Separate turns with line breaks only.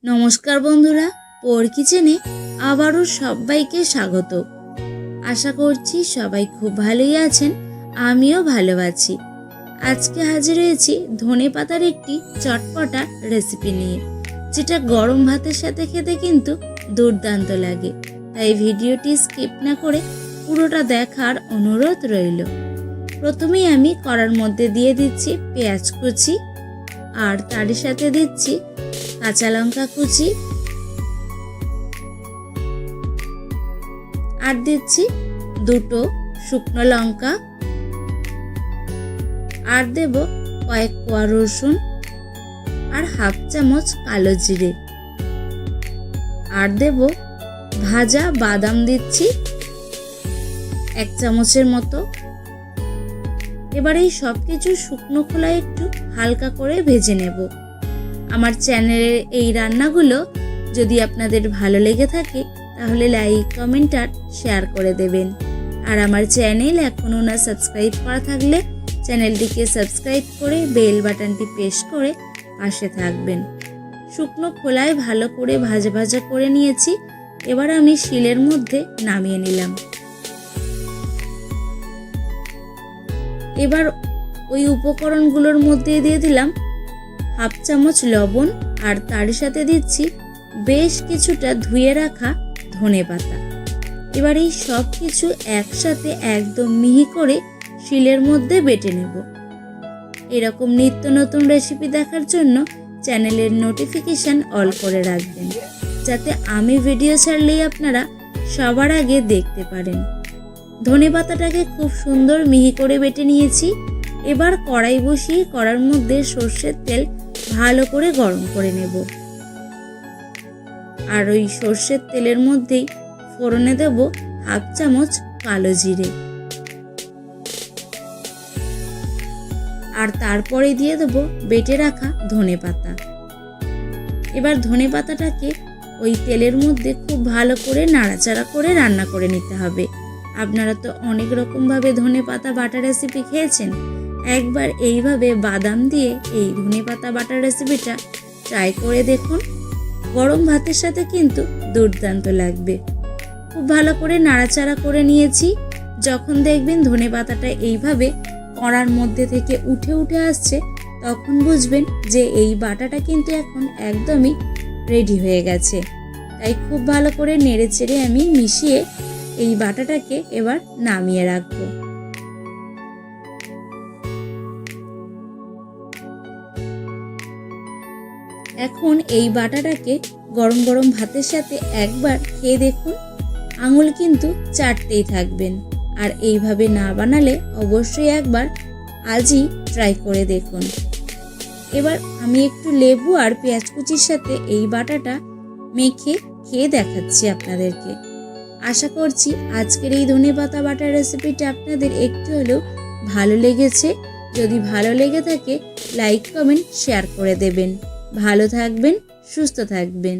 নমস্কার বন্ধুরা, পোর কিচেনে আবারও সবাইকে স্বাগত। আশা করছি সবাই খুব ভালোই আছেন, আমিও ভালো আছি। আজকে হাজির হয়েছি ধনেপাতার একটি চটপটা রেসিপি নিয়ে, যেটা গরম ভাতের সাথে খেতে কিন্তু দুর্দান্ত লাগে। তাই ভিডিওটি স্কিপ না করে পুরোটা দেখার অনুরোধ রইল। প্রথমেই আমি কড়ার মধ্যে দিয়ে দিচ্ছি পেঁয়াজ কুচি, আর তার সাথে দিচ্ছি কাঁচা লঙ্কা কুচি, আর দিচ্ছি দুটো শুকনো লঙ্কা, আর দেব কয়েক কোয়া রসুন, আর হাফ চামচ কালো জিরে, আর দেব ভাজা বাদাম দিচ্ছি 1 চামচের মতো। এবার এই সব কিছু শুকনো খোলায় একটু হালকা করে ভেজে নেব। আমার চ্যানেলের এই রান্নাগুলো যদি আপনাদের ভালো লেগে থাকে তাহলে লাইক, কমেন্ট আর শেয়ার করে দেবেন। আর আমার চ্যানেল এখনও না সাবস্ক্রাইব করা থাকলে চ্যানেলটিকে সাবস্ক্রাইব করে বেল বাটনটি প্রেস করে পাশে থাকবেন। শুকনো খোলায় ভালো করে ভাজা ভাজা করে নিয়েছি। এবার আমি শিলের মধ্যে নামিয়ে নিলাম। এবার ওই উপকরণগুলোর মধ্যে দিয়ে দিলাম হাফ চামচ লবণ, আর তার সাথে দিচ্ছি বেশ কিছুটা ধুয়ে রাখা ধনেপাতা। এবার এই সব কিছু একসাথে একদম মিহি করে শিলের মধ্যে বেটে নেব। এরকম নিত্য নতুন রেসিপি দেখার জন্য চ্যানেলের নোটিফিকেশন অল করে রাখবেন, যাতে আমি ভিডিও ছাড়লেই আপনারা সবার আগে দেখতে পারেন। ধনেপাতাটাকে খুব সুন্দর মিহি করে বেটে নিয়েছি। এবার কড়াই বসিয়ে কড়ার মধ্যে সর্ষের তেল ভালো করে গরম করে নেব, আর ওই সর্ষের তেলের মধ্যেই ফোড়নে দেব হাফ চামচ কালো জিরে, আর তারপরে দিয়ে দেব বেটে রাখা ধনেপাতা। এবার ধনেপাতাটাকে ওই তেলের মধ্যে খুব ভালো করে নাড়াচাড়া করে রান্না করে নিতে হবে। আপনারা তো অনেক রকমভাবে ধনেপাতা বাটা রেসিপি খেয়েছেন, একবার এইভাবে বাদাম দিয়ে এই ধনেপাতা বাটার রেসিপিটা ট্রাই করে দেখুন। গরম ভাতের সাথে কিন্তু দুর্দান্ত লাগবে। খুব ভালো করে নাড়াচাড়া করে নিয়েছি। যখন দেখবেন ধনেপাতাটা এইভাবে কড়ার মধ্যে থেকে উঠে উঠে আসছে, তখন বুঝবেন যে এই বাটাটা কিন্তু এখন একদমই রেডি হয়ে গেছে। তাই খুব ভালো করে নেড়ে চেড়ে আমি মিশিয়ে এই বাটাটাকে এবার নামিয়ে রাখবো। এখন এই বাটাটাকে গরম গরম ভাতের সাথে একবার খেয়ে দেখুন, আঙুল কিন্তু চাটতেই থাকবেন। আর এইভাবে না বানালে অবশ্যই একবার আজই ট্রাই করে দেখুন। এবার আমি একটু লেবু আর পেঁয়াজ কুচির সাথে এই বাটাটা মেখে খেয়ে দেখাচ্ছি আপনাদেরকে। আশা করছি আজকের এই ধনেপাতা বাটার রেসিপিটা আপনাদের একটু হলেও ভালো লেগেছে। যদি ভালো লেগে থাকে লাইক, কমেন্ট, শেয়ার করে দেবেন। ভালো থাকবেন, সুস্থ থাকবেন।